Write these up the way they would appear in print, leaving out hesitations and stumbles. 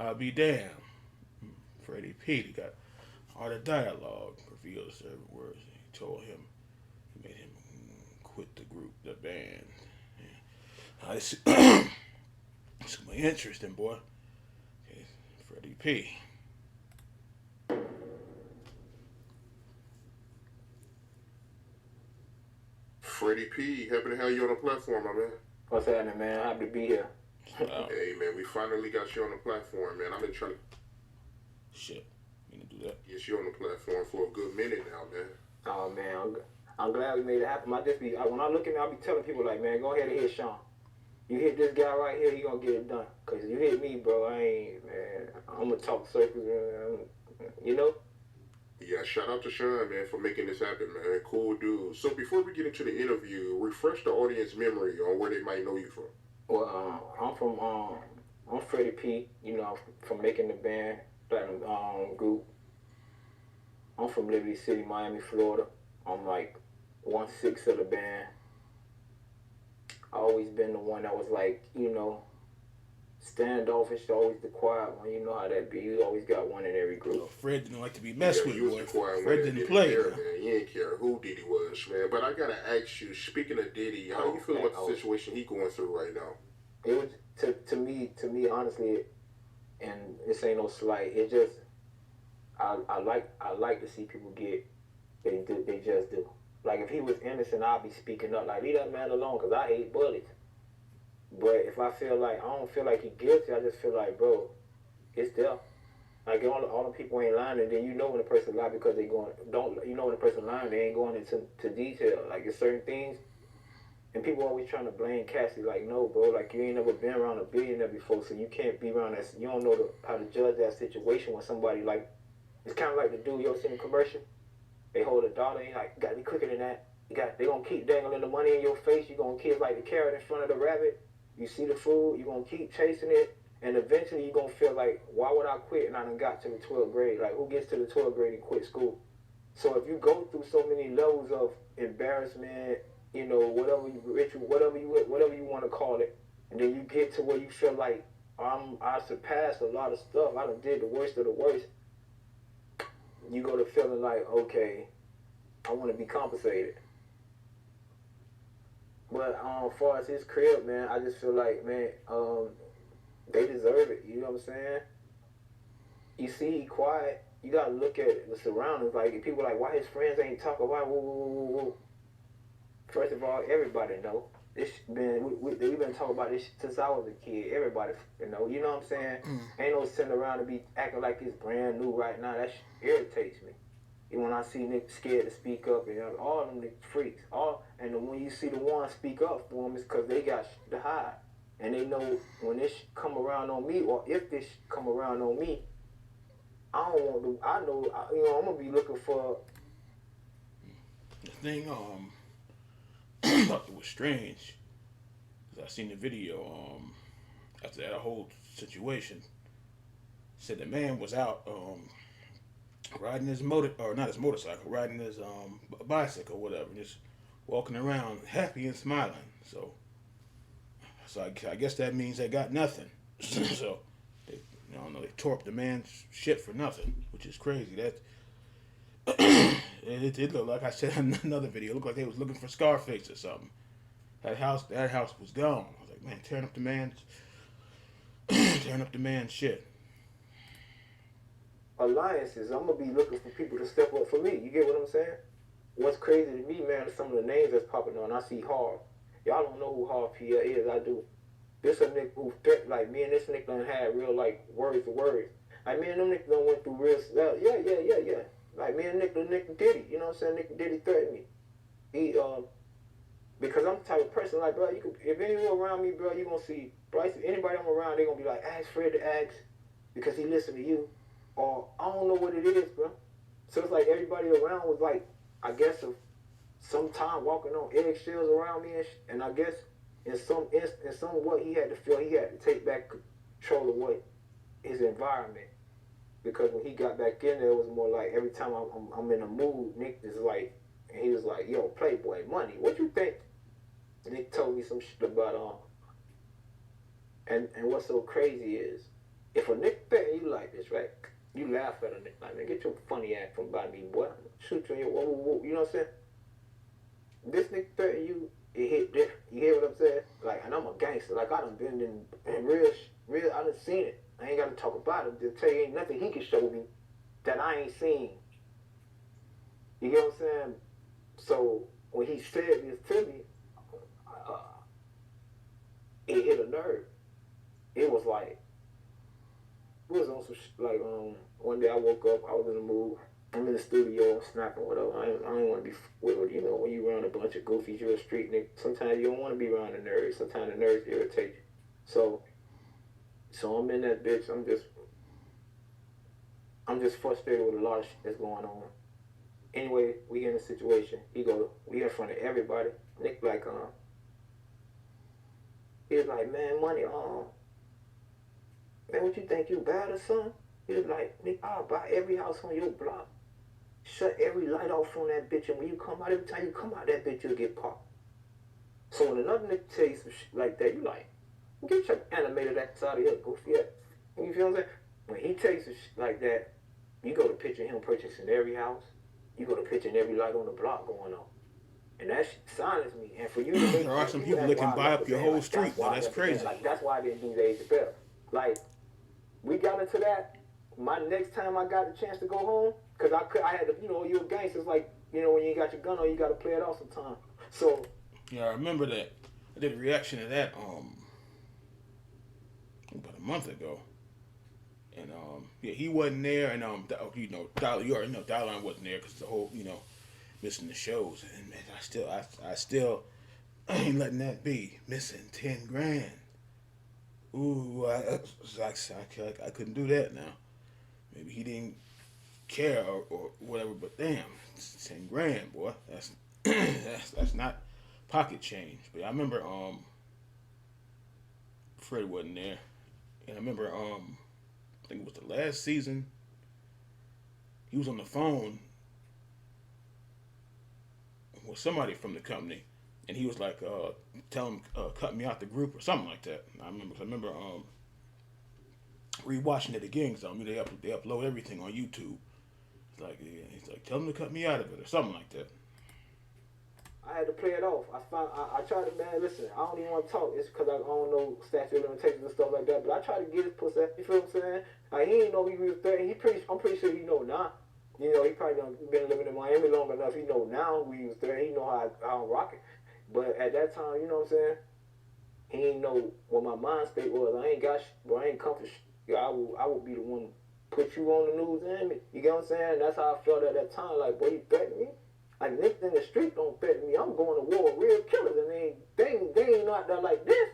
I'll be damned. Freddie P. He got all the dialogue reveals every word. He told him, he made him quit the group, the band. Yeah. It's my interesting, boy. Okay, Freddie P. Freddy P, happy to have you on the platform, my man. What's happening, man? Happy to be here. Hey, man, we finally got you on the platform, man. I've been trying to Shit. You need to do that. get you on the platform for a good minute now, man. Oh man, I'm glad we made it happen. When I look at me, I'll be telling people like, man, go ahead and hit Sean. You hit this guy right here, he gonna get it done. Cause you hit me, bro, I ain't, man. I'm gonna talk circles, man. You know. Yeah, shout out to Sean, man, for making this happen, man. Cool dude. So before we get into the interview, refresh the audience memory on where they might know you from. Well, I'm Freddy P. You know, from making the band Platinum group. I'm from Liberty City, Miami, Florida. I'm like 1/6 of the band. I always been the one that was like, you know, standoffish, always the quiet one. You know how that be. You always got one in every group. Fred didn't like to be messed with. You was the quiet Fred one. didn't play. Care, man. You didn't care who Diddy was, man. But I gotta ask you, speaking of Diddy, how you feel about the situation he going through right now? It was to me, honestly, and this ain't no slight. It just I like to see people get they just do. Like if he was innocent, I'll be speaking up. Like leave that man alone, cause I hate bullets. But if I don't feel like he guilty, I just feel like, bro, it's there. Like all the people ain't lying, and then you know when a person lie because they you know when a person lying, they ain't going into detail. Like it's certain things, and people always trying to blame Cassie. Like no, bro, like you ain't never been around a billionaire before, so you can't be around that. You don't know how to judge that situation when somebody like it's kind of like the dude you ever seen in the commercial. They hold a dollar, and like, you gotta be quicker than that. They gonna keep dangling the money in your face. You gonna kiss like the carrot in front of the rabbit. You see the food, you gonna keep chasing it, and eventually you gonna feel like, why would I quit? And I done got to the 12th grade. Like, who gets to the 12th grade and quit school? So if you go through so many levels of embarrassment, you know, whatever you want to call it, and then you get to where you feel like I surpassed a lot of stuff. I done did the worst of the worst. You go to feeling like, okay, I want to be compensated. But as far as his crib, man, I just feel like, man, they deserve it. You know what I'm saying? You see, he quiet. You gotta look at the surroundings. Like people like, why his friends ain't talking about? Whoa. First of all, everybody know this. We've been talking about this since I was a kid. Everybody, you know what I'm saying? Ain't no sitting around to be acting like it's brand new right now. That irritates me. And when I see niggas scared to speak up, and all them niggas freaks, and when you see the ones speak up for them, it's because they got to hide, and they know when this come around on me, or if this come around on me, I don't want to. I know, I'm gonna be looking for. The thing, I thought it was strange, cause I seen the video, after that whole situation. Said the man was out, riding his motorcycle, riding his bicycle, whatever, just walking around happy and smiling. So I guess that means they got nothing. So they, I don't know, they tore up the man's shit for nothing, which is crazy. That it looked like I said in another video. It looked like they was looking for Scarface or something. That house was gone. I was like, man, tearing up the man's shit. Alliances. I'm gonna be looking for people to step up for me. You get what I'm saying? What's crazy to me, man, is some of the names that's popping on. I see Harv. Y'all don't know who Harv Pierre is. I do. This a nigga who like me and this nigga done had real like words to words. Like me and them niggas done went through real yeah. Like me and Nick Diddy. You know what I'm saying? Nick Diddy threatened me. He because I'm the type of person like, bro, if anyone around me, bro, you gonna see Bryce. Anybody I'm around, they gonna be like, ask Fred to ask because he listen to you. Or I don't know what it is, bro. So it's like everybody around was like, I guess, of some time walking on eggshells around me, and I guess in some what he had to feel, he had to take back control of what his environment. Because when he got back in there, it was more like every time I'm in a mood, Nick is like, and he was like, yo, Playboy, money, what you think? Nick told me some shit about and what's so crazy is If a nigga threaten you like this, right? You laugh at a nigga like, man, get your funny ass from by me, boy. Shoot you in your whoa, whoa, whoa. You know what I'm saying? This nigga threaten you, it hit different. You hear what I'm saying? Like, and I'm a gangster. Like, I done been in real, I done seen it. I ain't got to talk about it. Just tell you ain't nothing he can show me that I ain't seen. You get what I'm saying? So when he said this to me, uh, it hit a nerve. It was like, we was on some like one day I woke up, I was in the mood. I'm in the studio, snapping, whatever. I don't want to be with, you know, when you around a bunch of goofies, you're a street nigga. Sometimes you don't want to be around the nerds. Sometimes the nerds irritate you. So I'm in that bitch. I'm just frustrated with a lot of shit that's going on. Anyway, we in a situation. We in front of everybody. Nick like he was like, man, money, man, what you think you bad or something? He was like, Nick, I'll buy every house on your block. Shut every light off on that bitch, and when you come out, every time you come out that bitch, you'll get popped. So when another nigga tell you some shit like that, you like, get your animated ass out of here, goofy ass. You feel what I'm saying? When he tell you some shit like that, you go to picture him purchasing every house. You go to picturing every light on the block going on. And that shit silenced me. And for you to make There are some people that can buy up your whole street. Now that's crazy. Like, that's why I didn't do Dave Chappelle. Like, we got into that. My next time I got the chance to go home, because I had to, you know, you're a gangster. It's like, you know, when you ain't got your gun on, you got to play it off sometime. So. Yeah, I remember that. I did a reaction to that about a month ago. And yeah, he wasn't there, and you know, you already know Dollar wasn't there because the whole, you know, missing the shows, and man, I still ain't letting that be. Missing 10 grand. Ooh, I couldn't do that now. Maybe he didn't care or whatever, but damn, 10 grand, boy, that's that's not pocket change. But I remember Freddy wasn't there, and I remember I think it was the last season. He was on the phone with somebody from the company, and he was like, "Tell him cut me out the group" or something like that. I remember rewatching it again because they upload everything on YouTube. It's like he's like, "Tell him to cut me out of it" or something like that. I had to play it off. I tried to, man, listen, I don't even want to talk. It's because I don't know statute of limitations and stuff like that. But I tried to get his pussy. You feel what I'm saying? Like, he didn't know he was 30. I'm pretty sure he know now. You know, he probably done been living in Miami long enough. He know now we was 30. He know how I'm rocking. But at that time, you know what I'm saying? He didn't know what my mind state was. I ain't got shit, but I ain't comfort shit. Yeah, I would be the one to put you on the news and me. You get what I'm saying? And that's how I felt at that time. Like, boy, you threatening me? Like, niggas in the street don't threaten me. I'm going to war with real killers, and they ain't out there like this.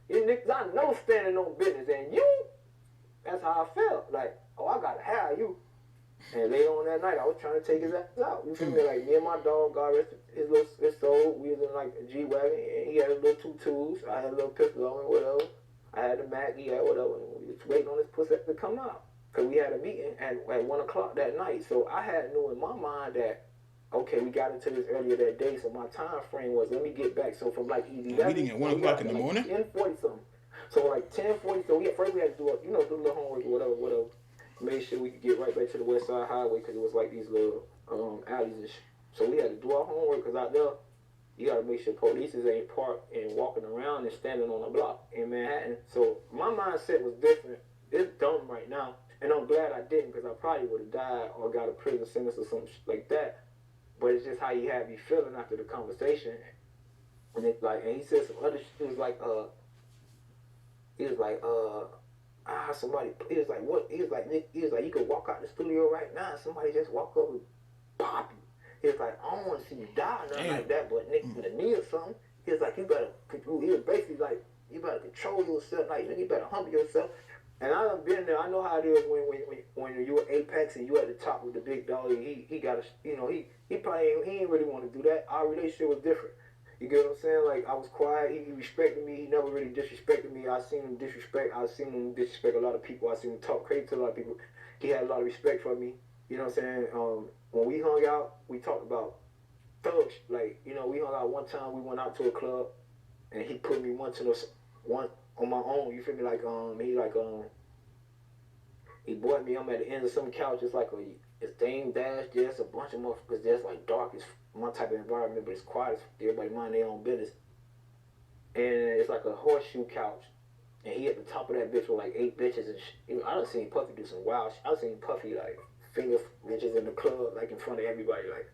You niggas, I know standing on business, and you, that's how I felt. Like, oh, I gotta have you. And later on that night, I was trying to take his ass out. You feel me? Like, me and my dog, God rest his soul, we was in like a G-Wagon, and he had a little 2.2s. I had a little pistol on me, whatever. I had the Mac, he had whatever. And we was waiting on this pussy to come out. Because we had a meeting at 1 o'clock that night. So I had knew in my mind that, okay, we got into this earlier that day, so my time frame was, let me get back. So from like 11, meeting at 1 o'clock in the morning? 10:40 something. So like 10:40, so first we had to do do a little homework or whatever. Made sure we could get right back to the West Side Highway because it was like these little alleys and shit. So we had to do our homework because out there, you got to make sure police ain't parked and walking around and standing on a block in Manhattan. So my mindset was different. It's dumb right now. And I'm glad I didn't because I probably would have died or got a prison sentence or something like that. But it's just how you have me feeling after the conversation. And it's like, and he said some other shit. Somebody, he was like, what? He was like, you could walk out the studio right now and somebody just walk up and pop you. He was like, I don't want to see you die or nothing like that, but nigga, in the knee or something. He was like, he was basically like, you better control yourself. Like, you better humble yourself. And I done been there. I know how it is when you're at Apex and you at the top with the big dog. He got he probably ain't really want to do that. Our relationship was different. You get what I'm saying? Like, I was quiet. He respected me. He never really disrespected me. I seen him disrespect a lot of people. I seen him talk crazy to a lot of people. He had a lot of respect for me. You know what I'm saying? When we hung out, we talked about thugs. Like, you know, we hung out one time. We went out to a club, and he put me one on my own. You feel me? Like He bought me. I'm at the end of some couch. It's like it's Dame Dash. There's a bunch of motherfuckers. There's like dark. It's my type of environment, but it's quiet. Everybody mind their own business. And it's like a horseshoe couch. And he at the top of that bitch with like 8 bitches and you know, I done seen Puffy do some wild shit. I done seen Puffy like finger bitches in the club, like in front of everybody. Like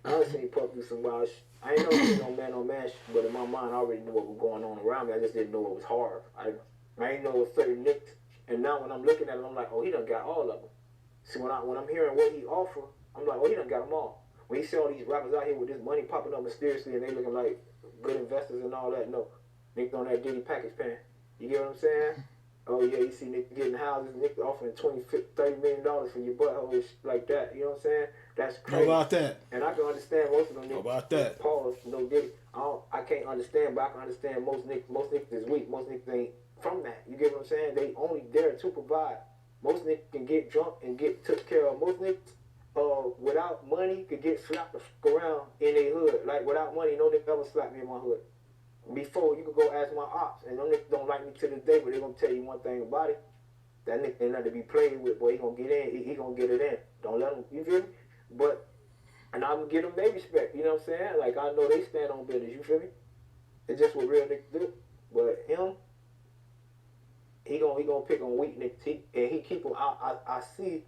I done seen Puffy do some wild shit. I ain't never seen no man shit, but in my mind I already knew what was going on around me. I just didn't know it was hard. I ain't know it was certain nicks. And now when I'm looking at him, I'm like, oh, he done got all of them. See, when I'm hearing what he offer, I'm like, oh, he done got them all. When you see all these rappers out here with this money popping up mysteriously and they looking like good investors and all that, no. Nick on that Diddy package pan. You get what I'm saying? Oh, yeah, you see Nick getting houses, Nick offering $20, $30 million for your butthole, like that. You know what I'm saying? That's crazy. How about that? And I can understand most of them niggas. How about that? Pause, no Diddy. I can't understand, but I can understand most niggas is weak. Most niggas ain't from that. You get what I'm saying? They only there to provide. Most niggas can get drunk and get took care of. Most niggas, without money, could get slapped the fuck around in their hood. Like, without money, no nigga ever slapped me in my hood. Before, you could go ask my ops, and them niggas don't like me to this day, but they gonna tell you one thing about it. That nigga ain't nothing to be played with, boy. He gonna get in, he gonna get it in. Don't let him, you feel me? But, and I'm gonna give them their respect, you know what I'm saying? Like, I know they stand on business, you feel me? It's just what real niggas do. But him, he gonna pick on weak niggas. He keep them. I see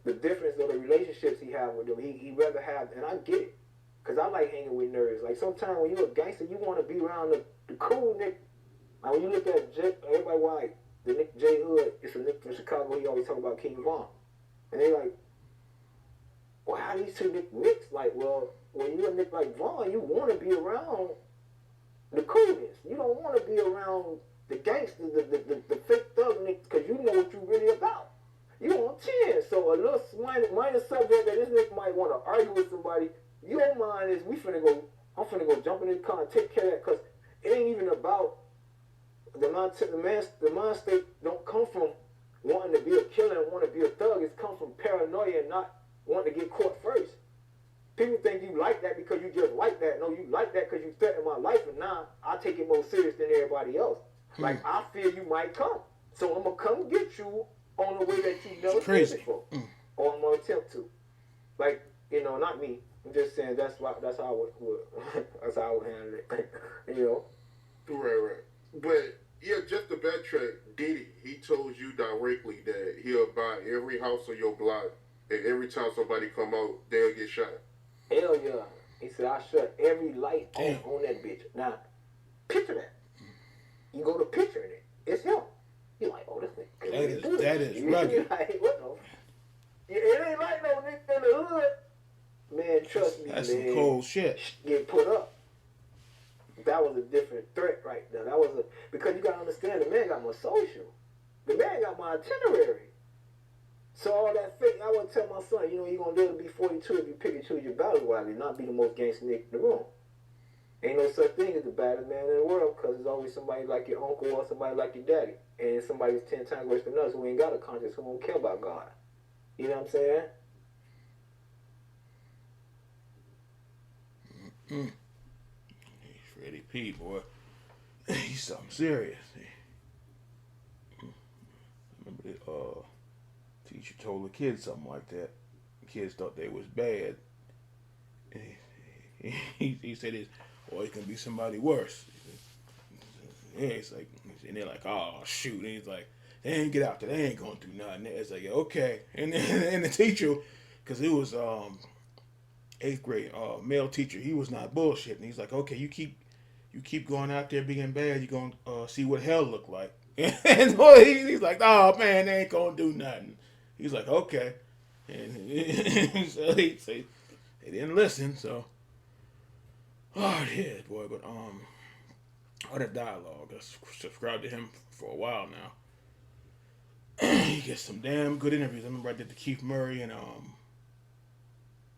the difference of the relationships he have with them. He rather have, and I get it, cause I like hanging with nerds. Like sometimes when you're a gangster, you want to be around the cool nigga. Like when you look at everybody like the Nick J Hood, it's a nigga from Chicago. He always talk about King Von, and they like, well, how these two niggas mix? Like, well, when you're a nigga like Von, you want to be around the coolness. You don't want to be around the gangsters, the fake thug niggas, because you know what you really about. You on 10. So a little minor subject that this nigga might want to argue with somebody, your mind is, I'm finna go jump in this car and take care of that, because it ain't even about the mind state don't come from wanting to be a killer and want to be a thug. It's come from paranoia and not wanting to get caught first. People think you like that because you just like that. No, you like that because you threaten my life, and now I take it more serious than everybody else. Like, I fear you might come. So I'm going to come get you on the way that you never did before. Or I'm going to attempt to. Like, you know, not me. I'm just saying that's how I would that's how I would handle it. You know? Right. But, yeah, just to backtrack, Diddy, he told you directly that he'll buy every house on your block, and every time somebody come out, they'll get shot. Hell yeah. He said, I shut every light on that bitch. Now, picture that. You go to picturing it. It's him. You're like, oh, this nigga. That is rugged. Like, what the? It ain't like no nigga in the hood. Man, trust me, That's man. some cold shit. Get put up. That was a different threat right there. Because you gotta understand, the man got my social. The man got my itinerary. So all that fake, I would tell my son, you know, you're gonna live to be 42 if you pick and choose your battles wisely, not be the most gangster nigga in the room. Ain't no such thing as the baddest man in the world, because there's always somebody like your uncle or somebody like your daddy. And somebody who's 10 times worse than us who ain't got a conscience, who don't care about God. You know what I'm saying? Freddy P, boy. He's something serious. Remember the teacher told the kids something like that. The kids thought they was bad. He said this, or it can be somebody worse. Yeah, it's like, and they're like, oh shoot, and he's like, they ain't get out there, they ain't gonna do nothing. It's like, okay, and the teacher, because it was 8th grade male teacher, he was not bullshitting. He's like, okay, you keep going out there being bad, you're gonna see what hell look like. And so he's like, oh man, they ain't gonna do nothing. He's like, okay, and so they didn't listen, so. Oh yeah, boy, but all that dialogue, I subscribed to him for a while now. He gets some damn good interviews. I remember I did the Keith Murray and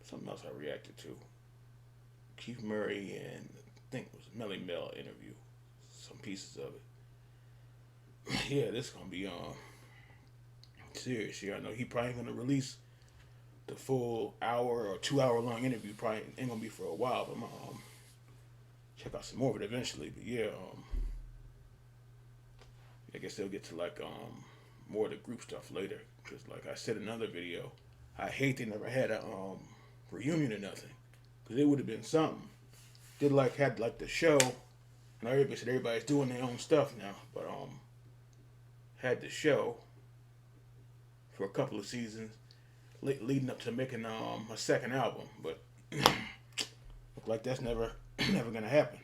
something else I reacted to. Keith Murray and I think it was a Melly Mel interview. Some pieces of it. Yeah, this is gonna be serious here. I know he probably gonna release the full hour or 2 hour long interview. Probably ain't gonna be for a while, but I'm check out some more of it eventually. But yeah, I guess they'll get to like more of the group stuff later. Cause like I said in another video, I hate they never had a reunion or nothing. Cause it would have been something. Did like had like the show, and everybody said everybody's doing their own stuff now, but had the show for a couple of seasons, leading up to making a second album, but look like that's never gonna happen.